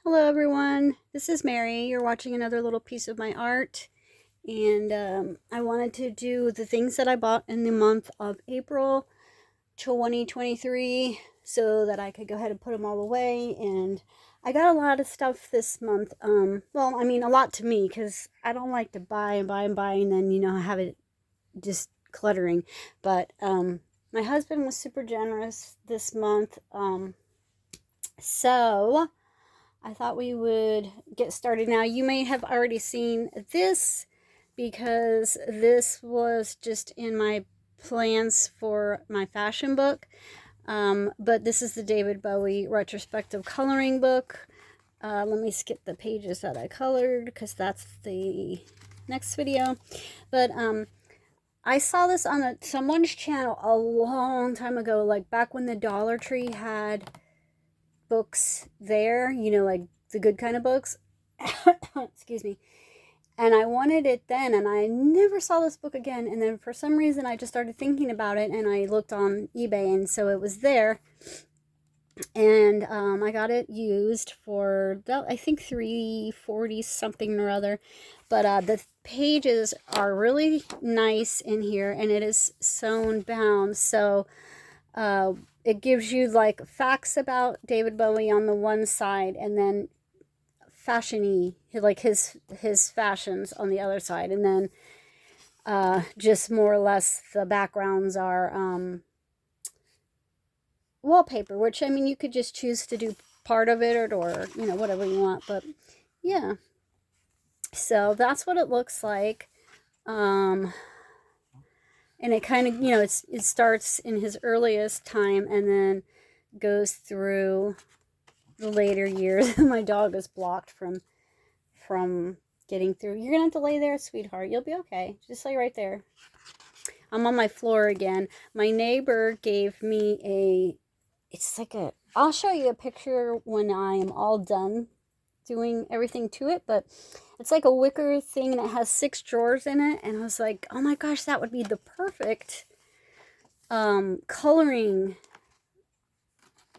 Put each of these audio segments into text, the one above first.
Hello everyone, this is Mary. You're watching another little piece of my art, and I wanted to do the things that I bought in the month of April 2023 so that I could go ahead and put them all away. And I got a lot of stuff this month. Well, I mean, a lot to me because I don't like to buy and buy and buy and then, have it just cluttering. But my husband was super generous this month. So I thought we would get started now. You may have already seen this because this was just in my plans for my fashion book. But this is the David Bowie retrospective coloring book. Let me skip the pages that I colored because that's the next video. But I saw this on someone's channel a long time ago, like back when the Dollar Tree had books there, like the good kind of books. Excuse me. And I wanted it then, and I never saw this book again. And then for some reason I just started thinking about it, and I looked on eBay, and so it was there. And I got it used for, I think, $340 something or other. But the pages are really nice in here, and it is sewn bound, so it gives you like facts about David Bowie on the one side, and then fashion-y, like his fashions on the other side, and then just more or less the backgrounds are wallpaper, which, I mean, you could just choose to do part of it or whatever you want. But yeah, so that's what it looks like. And it kind of, it starts in his earliest time and then goes through the later years. My dog is blocked from getting through. You're gonna have to lay there, sweetheart. You'll be okay. Just lay right there. I'm on my floor again. My neighbor gave me it's like I'll show you a picture when I am all done doing everything to it, but it's like a wicker thing, and it has 6 drawers in it, and I was like, oh my gosh, that would be the perfect coloring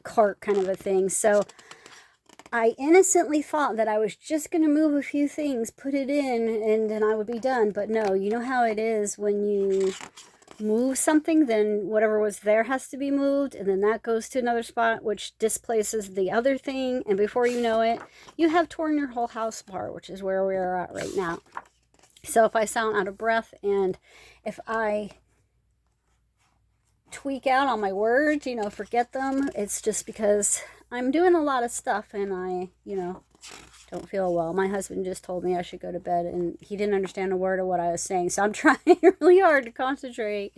cart kind of a thing. So I innocently thought that I was just going to move a few things, put it in, and then I would be done. But no, you know how it is when you move something, then whatever was there has to be moved, and then that goes to another spot, which displaces the other thing, and before you know it, you have torn your whole house apart, which is where we are at right now. So if I sound out of breath, and if I tweak out on my words, forget them, it's just because I'm doing a lot of stuff, and I, don't feel well. My husband just told me I should go to bed, and he didn't understand a word of what I was saying, so I'm trying really hard to concentrate.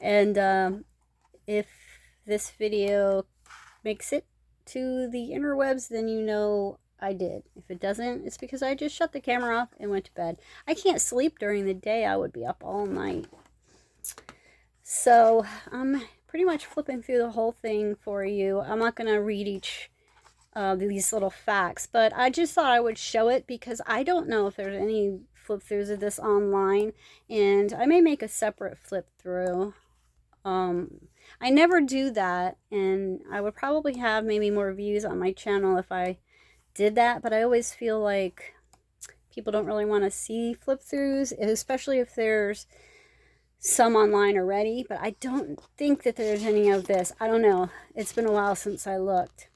And if this video makes it to the interwebs, then I did. If it doesn't, it's because I just shut the camera off and went to bed. I can't sleep during the day. I would be up all night. So I'm pretty much flipping through the whole thing for you. I'm not going to read each these little facts, but I just thought I would show it because I don't know if there's any flip throughs of this online, and I may make a separate flip through. I never do that, and I would probably have maybe more views on my channel if I did that, but I always feel like people don't really want to see flip throughs, especially if there's some online already. But I don't think that there's any of this. I don't know. It's been a while since I looked.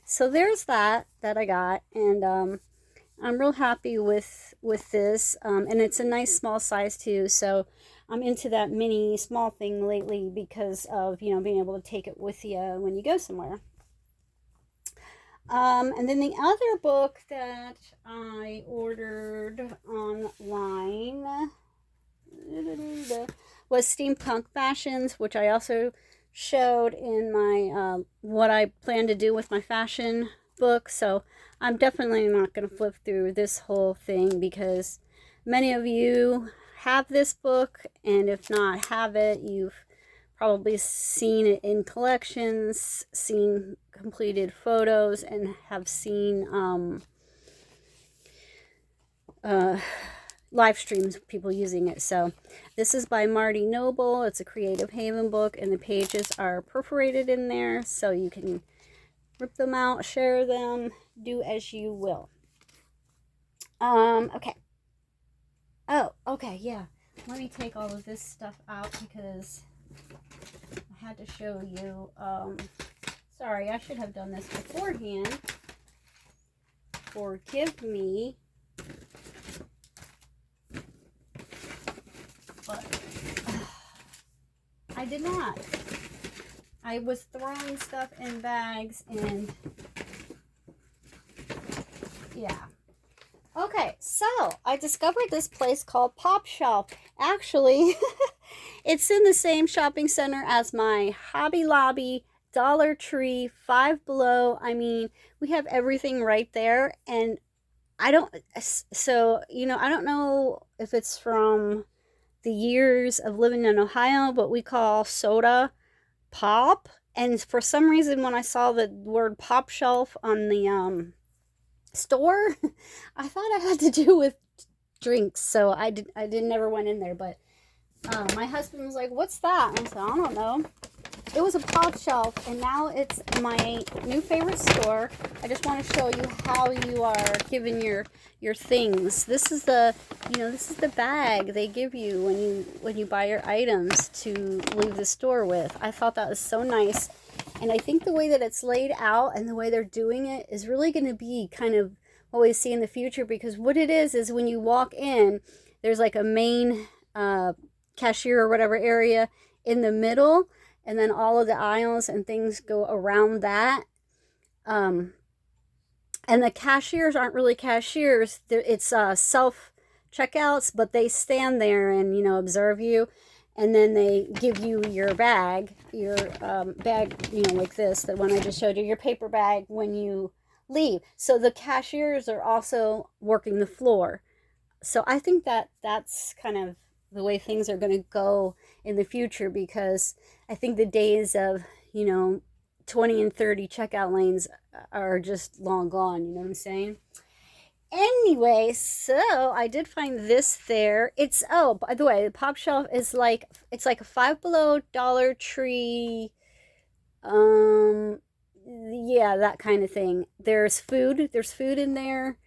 So there's that I got, and I'm real happy with this, and it's a nice small size too, so I'm into that mini small thing lately because of, being able to take it with you when you go somewhere. And then the other book that I ordered online was Steampunk Fashions, which I also showed in my what I plan to do with my fashion book. So I'm definitely not going to flip through this whole thing because many of you have this book, and if not have it, you've probably seen it in collections, seen completed photos, and have seen live streams, people using it. So this is by Marty Noble. It's a Creative Haven book, and the pages are perforated in there, so you can rip them out, share them, do as you will. Okay. Oh, okay, yeah. Let me take all of this stuff out because I had to show you. Sorry, I should have done this beforehand. Forgive me. But I did not. I was throwing stuff in bags and yeah. Okay, so I discovered this place called Pop Shelf. Actually, it's in the same shopping center as my Hobby Lobby, Dollar Tree, Five Below. I mean, we have everything right there. And I don't, so, you know, I don't know if it's from the years of living in Ohio, but we call soda pop. And for some reason, when I saw the word Pop Shelf on the store, I thought I had to do with drinks, so I never went in there. But my husband was like, "What's that?" And I said, "I don't know." It was a Pop Shelf, and now it's my new favorite store. I just want to show you how you are given your things. This is the, you know, this is the bag they give you when you buy your items to leave the store with. I thought that was so nice. And I think the way that it's laid out and the way they're doing it is really going to be kind of what we see in the future, because what it is when you walk in, there's like a main cashier or whatever area in the middle, and then all of the aisles and things go around that. And the cashiers aren't really cashiers. It's self checkouts, but they stand there and, you know, observe you. And then they give you your bag, you know, like this, the one I just showed you, your paper bag when you leave. So the cashiers are also working the floor. So I think that that's kind of the way things are going to go in the future, because I think the days of, you know, 20 and 30 checkout lanes are just long gone. You know what I'm saying? Anyway, so I did find this there. It's, oh, by the way, the Pop Shelf is like, it's like a Five Below, Dollar Tree, yeah, that kind of thing. There's food in there.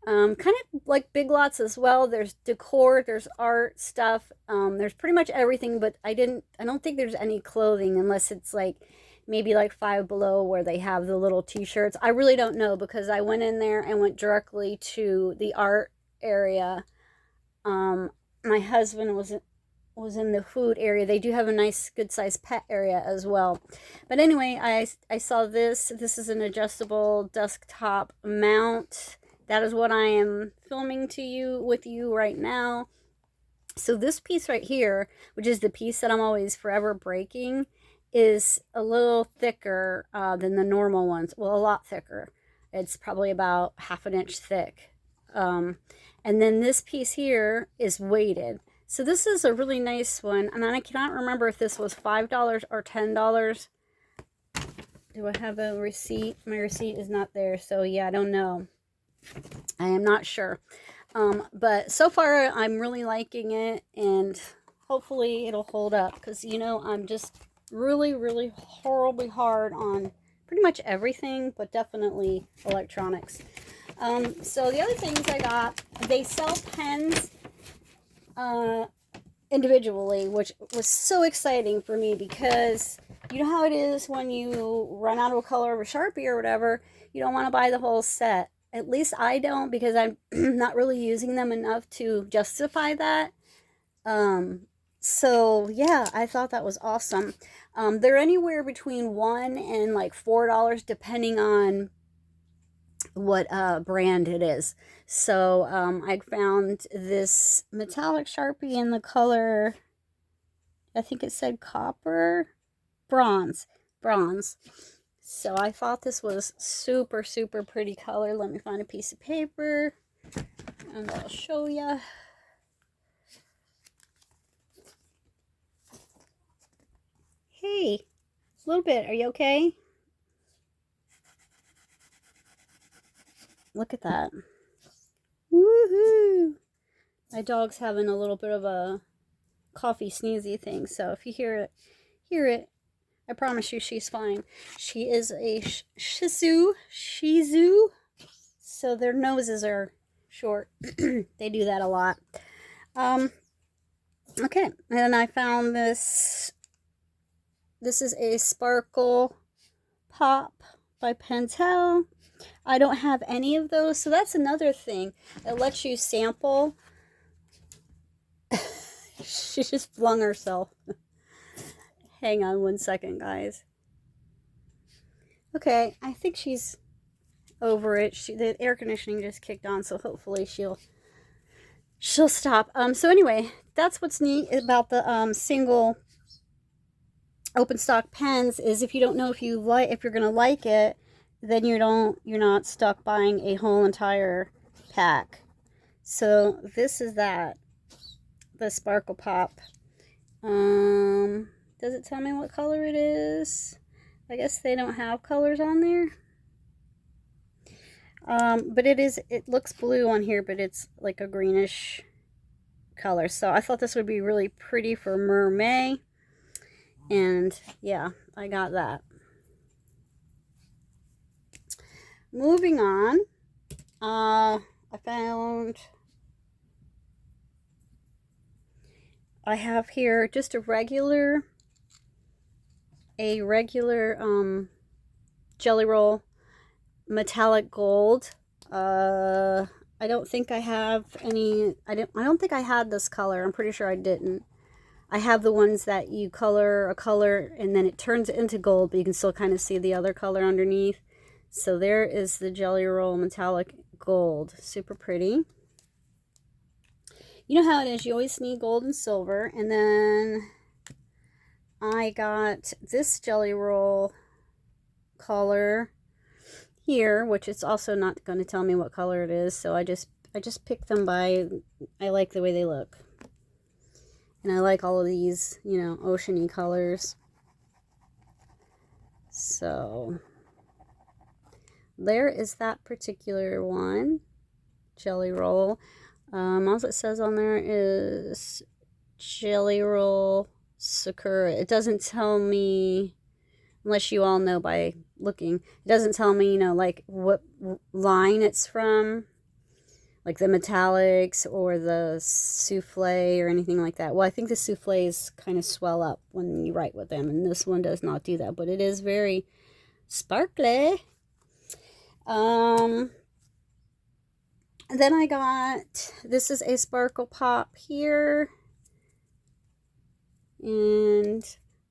Kind of like Big Lots as well. There's decor, there's art stuff. There's pretty much everything, but I don't think there's any clothing, unless it's like maybe like Five Below where they have the little t-shirts. I really don't know, because I went in there and went directly to the art area. My husband was in the food area. They do have a nice good sized pet area as well. But anyway, I saw this. This is an adjustable desktop mount. That is what I am filming with you right now. So this piece right here, which is the piece that I'm always forever breaking, is a little thicker than the normal ones. Well, a lot thicker. It's probably about half an inch thick. And then this piece here is weighted. So this is a really nice one. And I cannot remember if this was $5 or $10. Do I have a receipt? My receipt is not there. So yeah, I don't know. I am not sure. But so far I'm really liking it, and hopefully it'll hold up, because, you know, I'm just really, really horribly hard on pretty much everything, but definitely electronics. So the other things I got, they sell pens individually, which was so exciting for me, because you know how it is when you run out of a color of a Sharpie or whatever, you don't want to buy the whole set. At least I don't, because I'm not really using them enough to justify that. So yeah, I thought that was awesome. They're anywhere between $1 and like $4, depending on what brand it is. So I found this metallic Sharpie in the color, I think it said copper, bronze. So I thought this was super, super pretty color. Let me find a piece of paper and I'll show you. Hey, a little bit. Are you okay? Look at that. Woohoo! My dog's having a little bit of a coughy sneezy thing, so if you hear it, I promise you she's fine. She is a Shih Tzu. so their noses are short. They do that a lot. Okay, and I found this. This is a sparkle pop by Pentel. I don't have any of those, so that's another thing. It lets you sample. She just flung herself. Hang on one second, guys. Okay, I think she's over it. The air conditioning just kicked on, so hopefully she'll stop. So anyway, that's what's neat about the single open stock pens, is if you don't know if you're gonna like it, then you're not stuck buying a whole entire pack. So this is the Sparkle Pop. Does it tell me what color it is? I guess they don't have colors on there. But it looks blue on here, but it's like a greenish color. So I thought this would be really pretty for Mermaid. And yeah, I got that. Moving on, I have here just a regular Jelly Roll metallic gold. I don't think I have any. I don't think I had this color. I'm pretty sure I didn't. I have the ones that you color a color and then it turns into gold, but you can still kind of see the other color underneath. So there is the Jelly Roll metallic gold. Super pretty. You know how it is. You always need gold and silver. And then I got this Jelly Roll color here, which it's also not going to tell me what color it is. So I just picked them by, I like the way they look. And I like all of these, you know, ocean-y colors. So there is that particular one, Jelly Roll. All it says on there is Jelly Roll Sakura. It doesn't tell me, unless you all know by looking, it doesn't tell me, you know, like what line it's from, like the metallics or the souffle or anything like that. Well, I think the souffles kind of swell up when you write with them, and this one does not do that, but it is very sparkly. Then I got, this is a Sparkle Pop here, and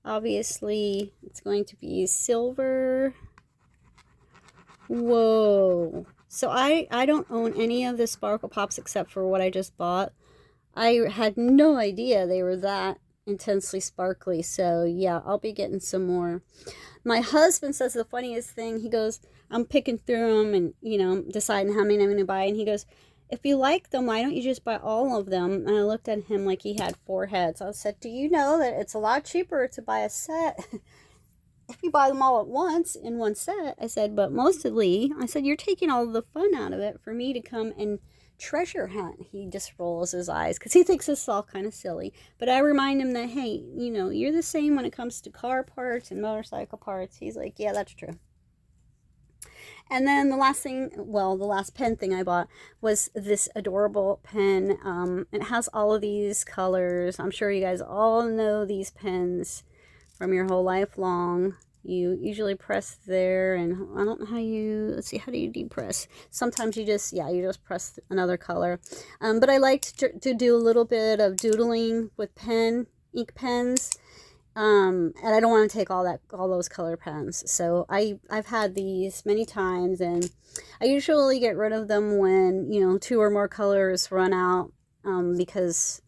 obviously it's going to be silver. Whoa. So I don't own any of the Sparkle Pops except for what I just bought. I had no idea they were that intensely sparkly. So yeah, I'll be getting some more. My husband says the funniest thing. He goes, I'm picking through them and, you know, deciding how many I'm going to buy. And he goes, if you like them, why don't you just buy all of them? And I looked at him like he had 4 heads. I said, do you know that it's a lot cheaper to buy a set if you buy them all at once in one set? I said, but mostly, I said, you're taking all the fun out of it for me to come and treasure hunt. He just rolls his eyes because he thinks this is all kind of silly. But I remind him that, hey, you know, you're the same when it comes to car parts and motorcycle parts. He's like, yeah, that's true. And then the last thing, well, the last pen thing I bought was this adorable pen. It has all of these colors. I'm sure you guys all know these pens from your whole life long. You usually press there, and I don't know how you, let's see, how do you depress? Sometimes you just, yeah, you just press another color. But I like to do a little bit of doodling with ink pens. And I don't want to take all those color pens. So I've had these many times, and I usually get rid of them when, you know, 2 or more colors run out, because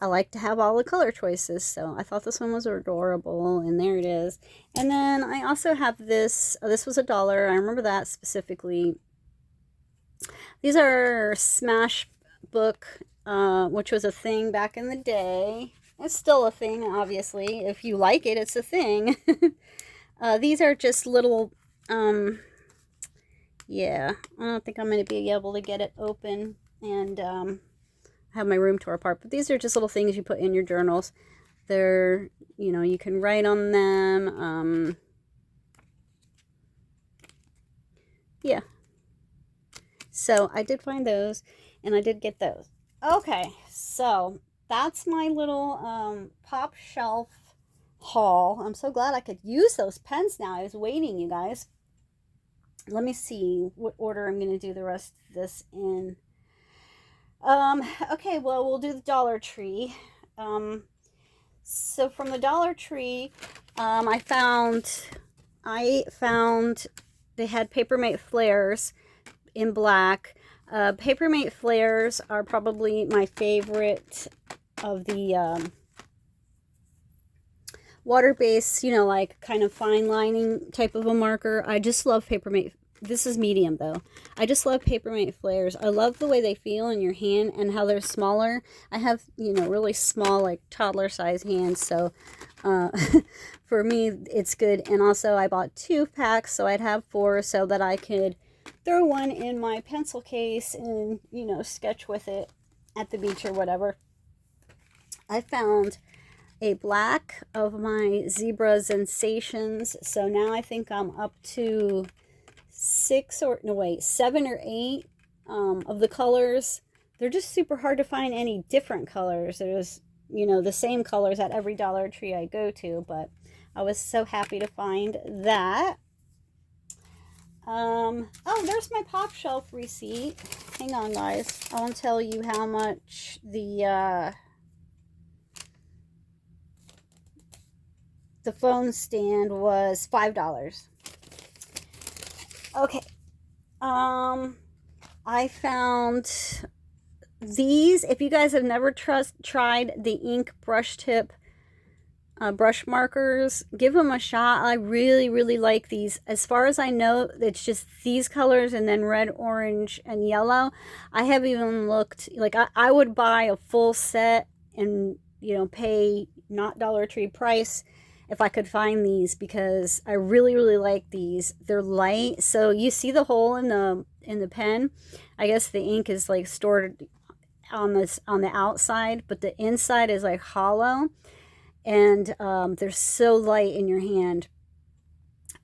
I like to have all the color choices. So I thought this one was adorable, and there it is. And then I also have this. This was $1. I remember that specifically. These are Smash Book, which was a thing back in the day. It's still a thing, obviously. If you like it, it's a thing. These are just little, yeah, I don't think I'm going to be able to get it open and have my room tore apart. But these are just little things you put in your journals. They're, you know, you can write on them. Yeah. So I did find those, and I did get those. Okay, so that's my little pop shelf haul. I'm so glad I could use those pens now. I was waiting, you guys. Let me see what order I'm going to do the rest of this in. Okay, well, we'll do the Dollar Tree. So from the Dollar Tree, I found they had Papermate flares in black. Papermate flares are probably my favorite of the water-based, you know, like kind of fine lining type of a marker. I just love Papermate. This is medium though. I just love Papermate flares. I love the way they feel in your hand and how they're smaller. I have, you know, really small, like toddler size hands, so for me it's good. And also I bought 2 packs, so I'd have 4, so that I could throw one in my pencil case and, you know, sketch with it at the beach or whatever. I found a black of my Zebra Sensations, so now I think I'm up to 7 or 8 of the colors. They're just super hard to find any different colors. There's, you know, the same colors at every Dollar Tree I go to, but I was so happy to find that. Oh, there's my pop shelf receipt. Hang on, guys. I want to tell you how much the phone stand was. $5. Okay. I found these. If you guys have never tried the ink brush tip brush markers, give them a shot. I really, really like these. As far as I know, it's just these colors and then red, orange, and yellow. I have even looked, like I would buy a full set and, you know, pay not Dollar Tree price if I could find these, because I really, really like these. They're light, so you see the hole in the pen. I guess the ink is like stored on the outside, but the inside is like hollow, and they're so light in your hand.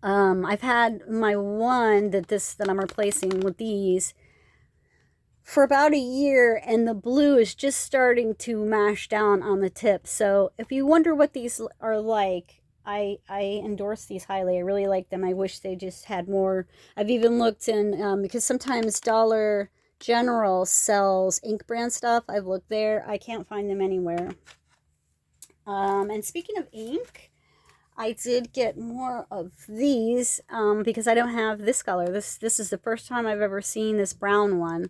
I've had my one that I'm replacing with these for about a year, and the blue is just starting to mash down on the tip. So if you wonder what these are like, I endorse these highly. I really like them. I wish they just had more. I've even looked in, because sometimes Dollar General sells ink brand stuff. I've looked there. I can't find them anywhere. And speaking of ink, I did get more of these because I don't have this color. This is the first time I've ever seen this brown one.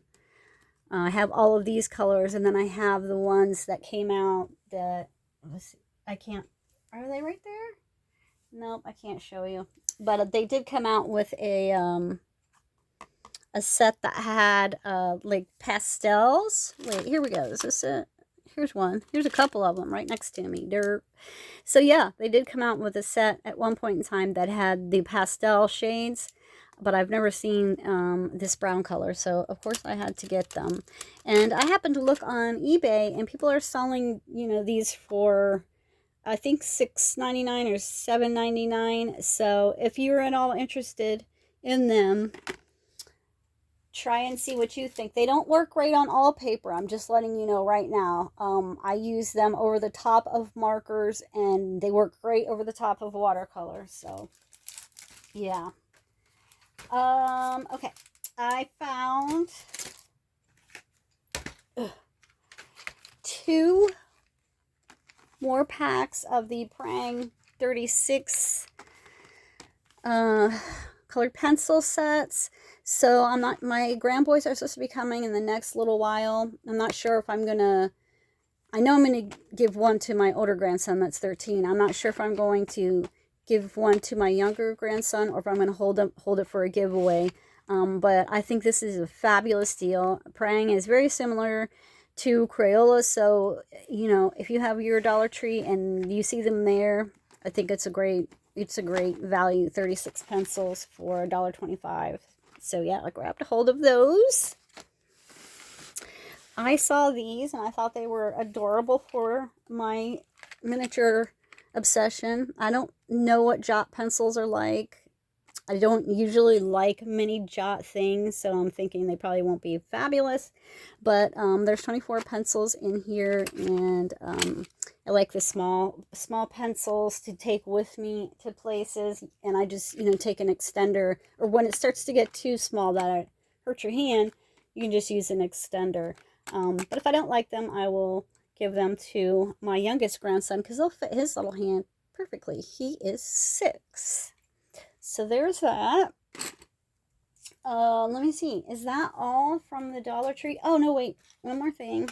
I have all of these colors, and then I have the ones that came out that, I can't, are they right there? Nope, I can't show you. But they did come out with a set that had like pastels. Wait, here we go. Is this it? Here's one. Here's a couple of them right next to me. So yeah, they did come out with a set at one point in time that had the pastel shades, but I've never seen this brown color, so of course I had to get them. And I happened to look on eBay, and people are selling, you know, these for, I think, $6.99 or $7.99. So if you're at all interested in them, try and see what you think. They don't work great on all paper. I'm just letting you know right now. I use them over the top of markers, and they work great over the top of watercolor. So, yeah. Okay. I found 2 more packs of the Prang 36 colored pencil sets. So my grand boys are supposed to be coming in the next little while. I'm not sure if I'm gonna, I know I'm gonna give one to my older grandson that's 13. I'm not sure if I'm going to give one to my younger grandson or if I'm gonna hold it for a giveaway. But I think this is a fabulous deal. Prang is very similar to Crayola, so, you know, if you have your Dollar Tree and you see them there, I think it's a great value. 36 pencils for $1.25. So yeah, I grabbed a hold of those. I saw these and I thought they were adorable for my miniature obsession. I don't know what Jot pencils are like. I don't usually like mini jot things, so I'm thinking they probably won't be fabulous. But there's 24 pencils in here, and I like the small pencils to take with me to places. And I just, take an extender, or when it starts to get too small that it hurts your hand, you can just use an extender. But if I don't like them, I will give them to my youngest grandson because they'll fit his little hand perfectly. He is 6. So there's that. Let me see. Is that all from the Dollar Tree? Oh, no, wait. One more thing.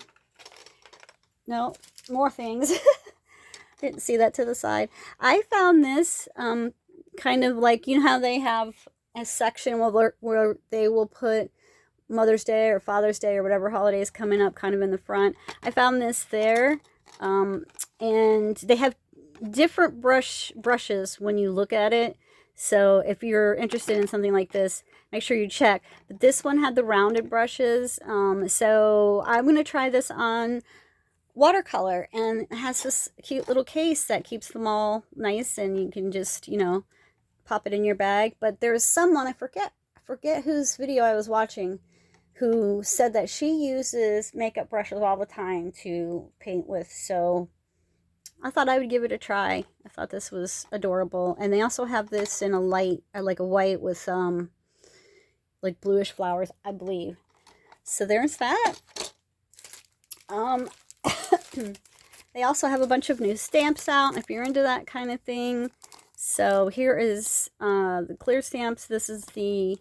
No, more things. Didn't see that to the side. I found this kind of like, how they have a section where they will put Mother's Day or Father's Day or whatever holiday is coming up kind of in the front. I found this there. And they have different brushes when you look at it. So if you're interested in something like this, make sure you check. But this one had the rounded brushes. So I'm going to try this on watercolor. And it has this cute little case that keeps them all nice. And you can just, pop it in your bag. But there's someone, I forget whose video I was watching, who said that she uses makeup brushes all the time to paint with. So I thought I would give it a try. I thought this was adorable. And they also have this in a light, like a white with like bluish flowers, I believe. So there's that. They also have a bunch of new stamps out if you're into that kind of thing. So here is the clear stamps. This is the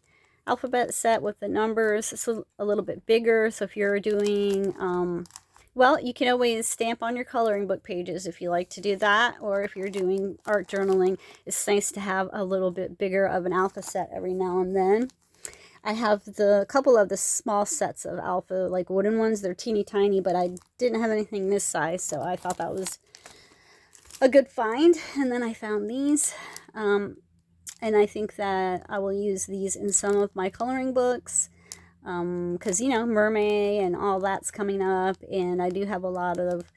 alphabet set with the numbers. It's a little bit bigger. So if you're doing well, you can always stamp on your coloring book pages if you like to do that, or if you're doing art journaling, it's nice to have a little bit bigger of an alpha set every now and then. I have a couple of the small sets of alpha, like wooden ones. They're teeny tiny, but I didn't have anything this size, so I thought that was a good find. And then I found these, and I think that I will use these in some of my coloring books. Because, mermaid and all that's coming up, and I do have a lot of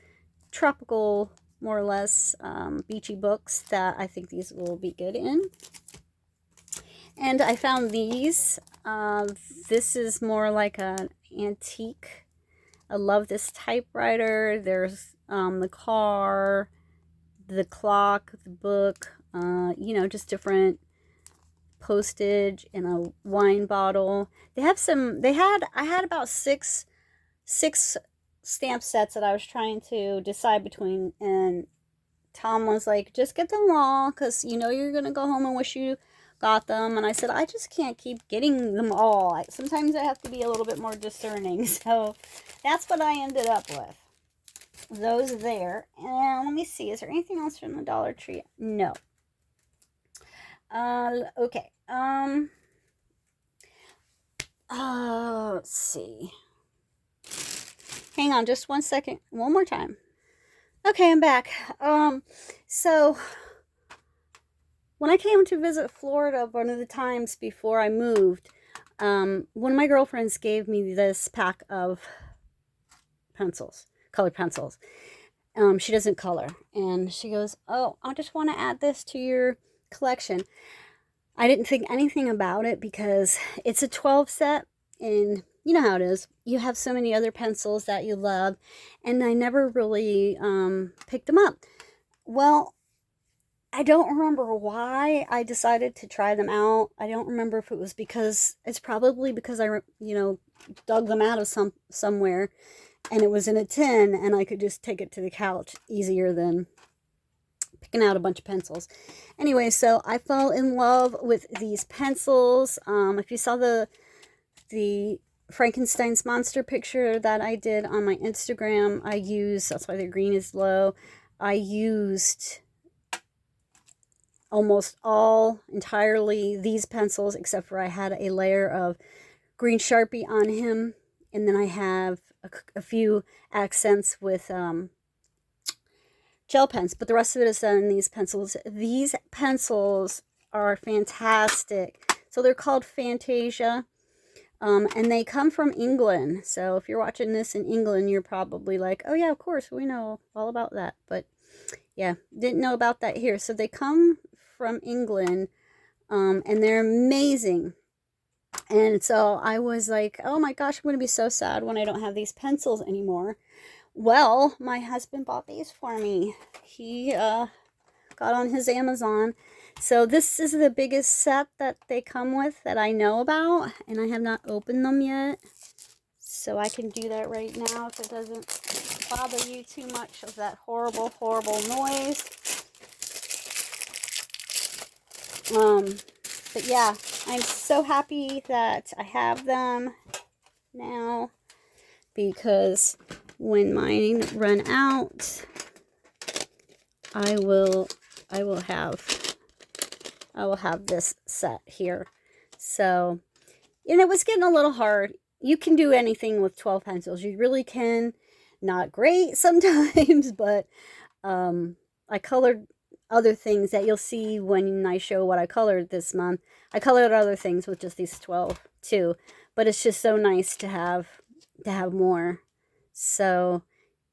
tropical, more or less, beachy books that I think these will be good in. And I found these. This is more like an antique. I love this typewriter. There's the car, the clock, the book, just different postage and a wine bottle. I had about six stamp sets that I was trying to decide between, and Tom was like, just get them all because you're gonna go home and wish you got them. And I said, I just can't keep getting them all. Sometimes I have to be a little bit more discerning. So that's what I ended up with. Those there. And let me see, is there anything else from the Dollar Tree? No. Okay. Let's see. Hang on just one second. One more time. Okay, I'm back. So when I came to visit Florida one of the times before I moved, one of my girlfriends gave me this pack of pencils, colored pencils. She doesn't color. And she goes, oh, I just want to add this to your collection. I didn't think anything about it because it's a 12 set, and you know how it is. You have so many other pencils that you love, and I never really picked them up. Well, I don't remember why I decided to try them out. I don't remember if it was because, it's probably because I, dug them out of somewhere, and it was in a tin, and I could just take it to the couch easier than picking out a bunch of pencils. Anyway, so I fell in love with these pencils. If you saw the Frankenstein's monster picture that I did on my Instagram, that's why the green is low, I used almost entirely these pencils, except for I had a layer of green Sharpie on him, and then I have a few accents with gel pens, but the rest of it is done in these pencils. These pencils are fantastic. So they're called Fantasia, and they come from England. So if you're watching this in England, you're probably like, oh yeah, of course, we know all about that. But yeah, didn't know about that here. So they come from England. And they're amazing. And so I was like, oh my gosh, I'm going to be so sad when I don't have these pencils anymore. Well, my husband bought these for me. He got on his Amazon. So this is the biggest set that they come with that I know about, and I have not opened them yet. So I can do that right now if it doesn't bother you too much of that horrible, horrible noise. But yeah, I'm so happy that I have them now, because when mine run out, I will have this set here. So, and it was getting a little hard. You can do anything with 12 pencils. You really can. Not great sometimes, but I colored other things that you'll see when I show what I colored this month. I colored other things with just these 12 too, but it's just so nice to have more. So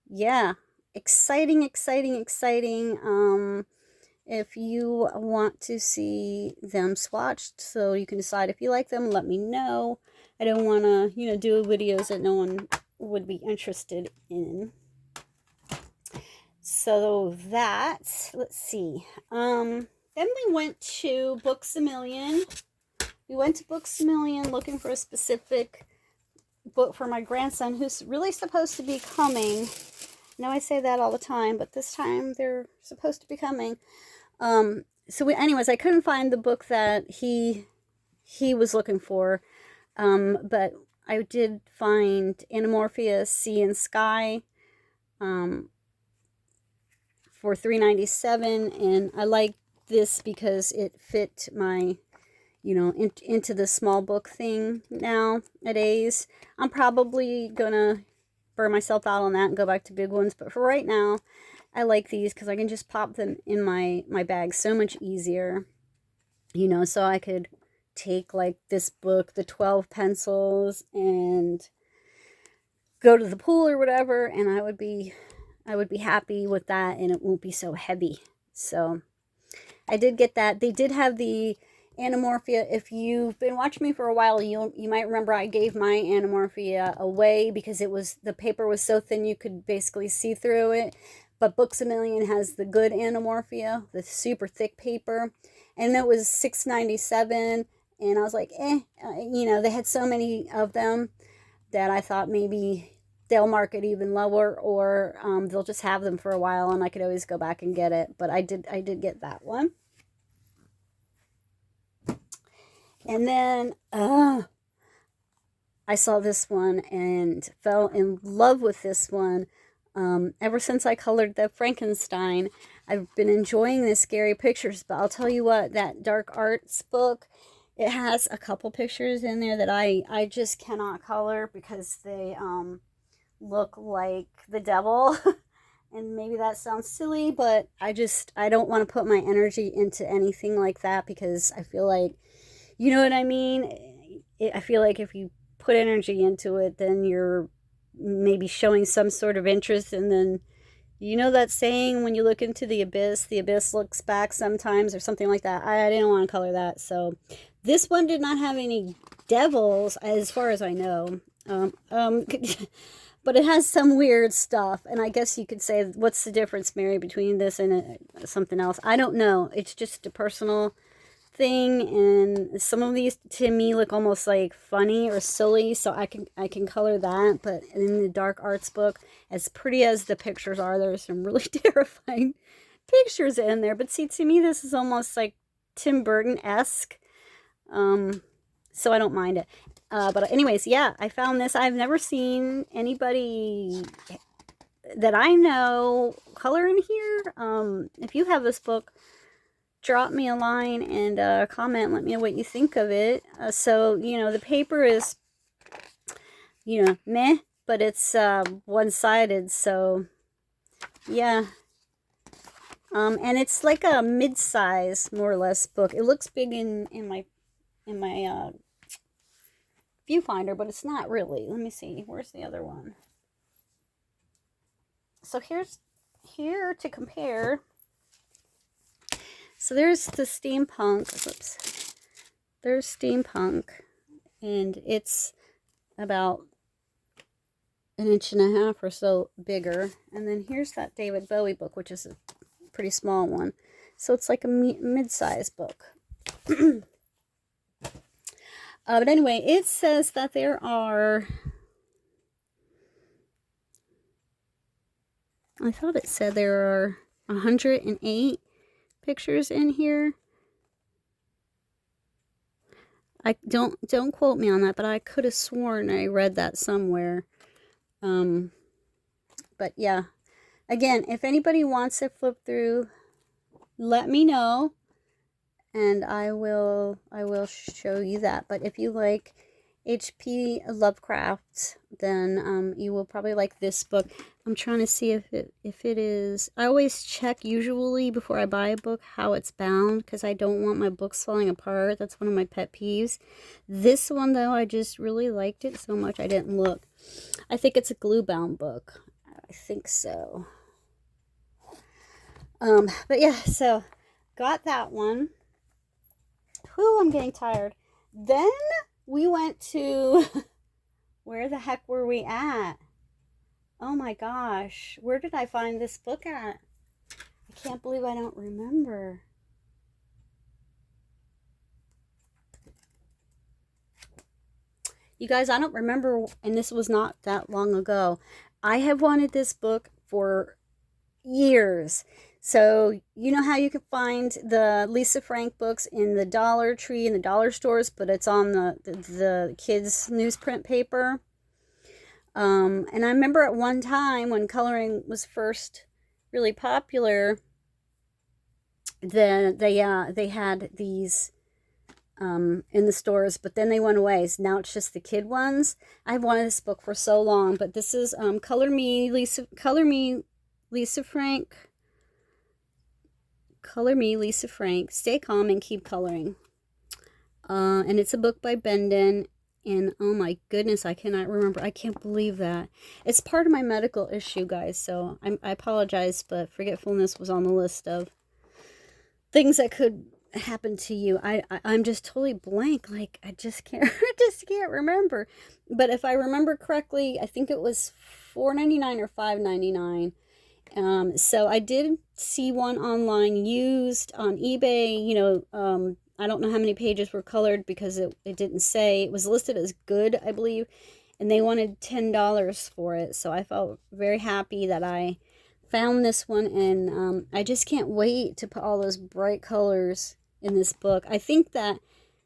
yeah, exciting. If you want to see them swatched so you can decide if you like them, let me know. I don't want to, do videos that no one would be interested in. So that, let's see. Then we went to Books A Million. We went to Books A Million looking for a specific book for my grandson, who's really supposed to be coming. I know I say that all the time, but this time they're supposed to be coming. Anyways, I couldn't find the book that he was looking for. But I did find Anamorphia Sea and Sky for $3.97, and I like this because it fit my, into the small book thing nowadays. I'm probably gonna burn myself out on that and go back to big ones, but for right now, I like these because I can just pop them in my bag so much easier, so I could take like this book, the 12 pencils, and go to the pool or whatever, and I would be happy with that, and it won't be so heavy. So I did get that. They did have the Anamorphia. If you've been watching me for a while, you might remember I gave my Anamorphia away because the paper was so thin you could basically see through it. But Books A Million has the good Anamorphia, the super thick paper, and that was $6.97. And I was like, they had so many of them that I thought maybe they'll mark it even lower, or they'll just have them for a while and I could always go back and get it. But I did get that one. And then I saw this one and fell in love with this one. Ever since I colored the Frankenstein, I've been enjoying the scary pictures, but I'll tell you what, that dark arts book, it has a couple pictures in there that I just cannot color because they look like the devil. And maybe that sounds silly, but I don't want to put my energy into anything like that because I feel like, you know what I mean? I feel like if you put energy into it, then you're maybe showing some sort of interest, and then, that saying, when you look into the abyss looks back sometimes, or something like that. I didn't want to color that. So this one did not have any devils as far as I know. But it has some weird stuff, and I guess you could say, what's the difference, Mary, between this and something else? I don't know. It's just a personal thing, and some of these to me look almost like funny or silly, so I can color that. But in the dark arts book, as pretty as the pictures are, there's some really terrifying pictures in there. But see, to me, this is almost like Tim Burton-esque, so I don't mind it. But anyways, yeah, I found this. I've never seen anybody that I know color in here. If you have this book, drop me a line and comment. Let me know what you think of it. So, the paper is, meh, but it's one-sided. So, yeah. And it's like a mid-size, more or less, book. It looks big in my viewfinder, but it's not really. Let me see. Where's the other one? So here to compare. So there's the Steampunk. Oops. there's Steampunk, and it's about an inch and a half or so bigger. And then here's that David Bowie book, which is a pretty small one. So it's like a mid-sized book. But anyway, it says that there are, I thought it said there are 108 pictures in here. I don't quote me on that, but I could have sworn I read that somewhere. But yeah, again, if anybody wants to flip through, let me know, and I will show you that. But if you like H.P. Lovecraft, then you will probably like this book. I'm trying to see if it is. I always check usually before I buy a book how it's bound, because I don't want my books falling apart. That's one of my pet peeves. This one though, I just really liked it so much I didn't look. I think it's a glue bound book. I think so. But yeah, so got that one. Whew, I'm getting tired. Then we went to, where the heck were we at? Oh my gosh, where did I find this book at? I can't believe I don't remember. You guys, I don't remember, and this was not that long ago. I have wanted this book for years. So you know how you can find the Lisa Frank books in the Dollar Tree and the dollar stores, but it's on the kids' newsprint paper. And I remember at one time when coloring was first really popular, then they had these in the stores, but then they went away. So now it's just the kid ones. I've wanted this book for so long, but this is Color Me Lisa Frank. Color Me Lisa Frank. Stay calm and keep coloring. And it's a book by Bendon. And oh my goodness, I cannot remember. I can't believe that. It's part of my medical issue, guys. So I apologize, but forgetfulness was on the list of things that could happen to you. I'm just totally blank. Like I just can't remember. But if I remember correctly, I think it was $4.99 or $5.99. So I did see one online used on eBay. You know, I don't know how many pages were colored because it didn't say. It was listed as good, I believe, and they wanted $10 for it. So I felt very happy that I found this one, and I just can't wait to put all those bright colors in this book. I think that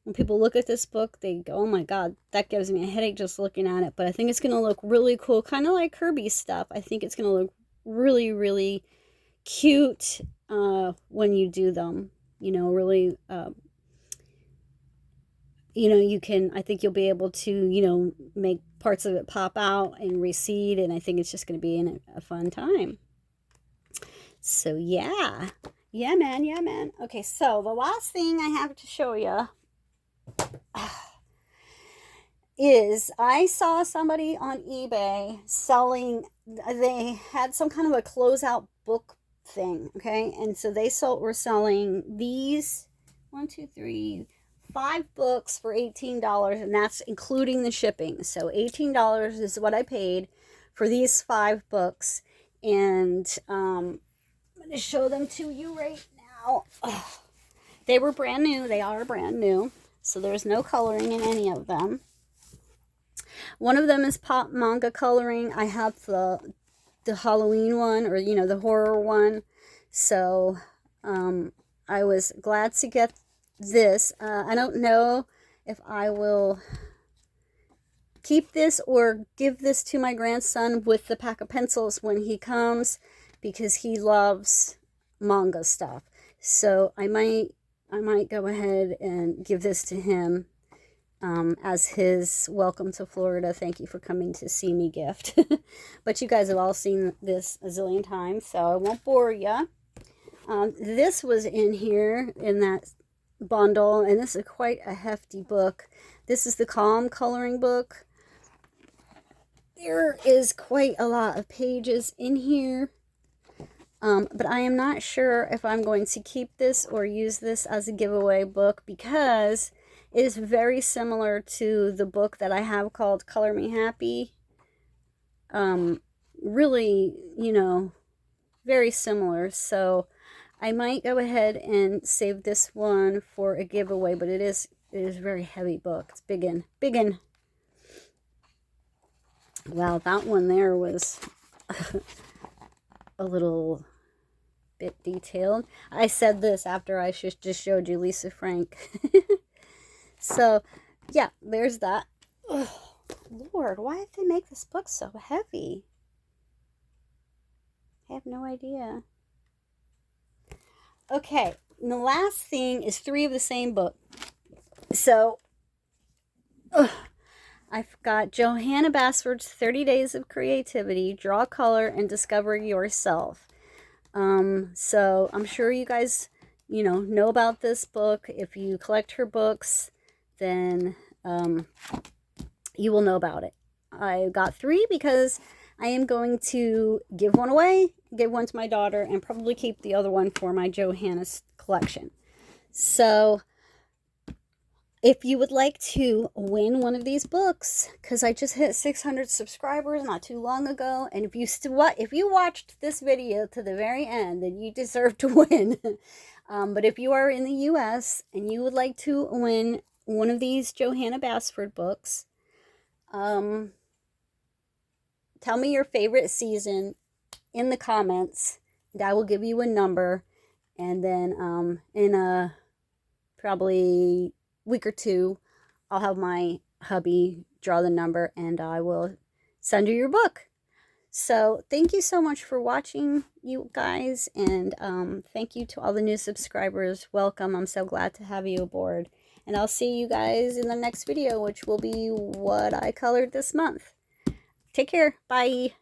when people look at this book, they go, oh my god, that gives me a headache just looking at it. But I think it's going to look really cool, kind of like Kirby's stuff. I think it's going to look really, really cute when you do them. You know, really... you know, I think you'll be able to, you know, make parts of it pop out and recede, and I think it's just going to be a fun time. So, yeah. Yeah, man. Okay, so the last thing I have to show you is I saw somebody on eBay selling, they had some kind of a closeout book thing, okay? And so they were selling these, 5 books for $18, and that's including the shipping. So $18 is what I paid for these 5 books, and I'm going to show them to you right now. They were brand new. They are brand new, so there's no coloring in any of them. One of them is pop manga coloring. I have the Halloween one, or you know, the horror one. So I was glad to get this. I don't know if I will keep this or give this to my grandson with the pack of pencils when he comes, because he loves manga stuff. So I might go ahead and give this to him as his welcome to Florida, thank you for coming to see me gift. But you guys have all seen this a zillion times, so I won't bore you. This was in here in that bundle, and this is quite a hefty book. This is the Calm coloring book. There is quite a lot of pages in here, but I am not sure if I'm going to keep this or use this as a giveaway book, because It is very similar to the book that I have called Color Me Happy. Really, you know, very similar. So I might go ahead and save this one for a giveaway, but it is a very heavy book. It's big in. Wow, that one there was a little bit detailed. I said this after I just showed you Lisa Frank. So, yeah, there's that. Oh, Lord, why did they make this book so heavy? I have no idea. Okay, and the last thing is 3 of the same book. So, I've got Johanna Basford's 30 Days of Creativity, Draw Color, and Discover Yourself. So I'm sure you guys, know about this book. If you collect her books, then you will know about it. I got 3 because I am going to give one away, give one to my daughter, and probably keep the other one for my Johanna's collection. So if you would like to win one of these books, because I just hit 600 subscribers not too long ago, and if you watched this video to the very end, then you deserve to win. But if you are in the U.S. and you would like to win one of these Johanna Basford books, tell me your favorite season in the comments, and I will give you a number, and then in a probably week or 2, I'll have my hubby draw the number and I will send you your book. So thank you so much for watching, you guys, and thank you to all the new subscribers. Welcome. I'm so glad to have you aboard, and I'll see you guys in the next video, which will be what I colored this month. Take care. Bye.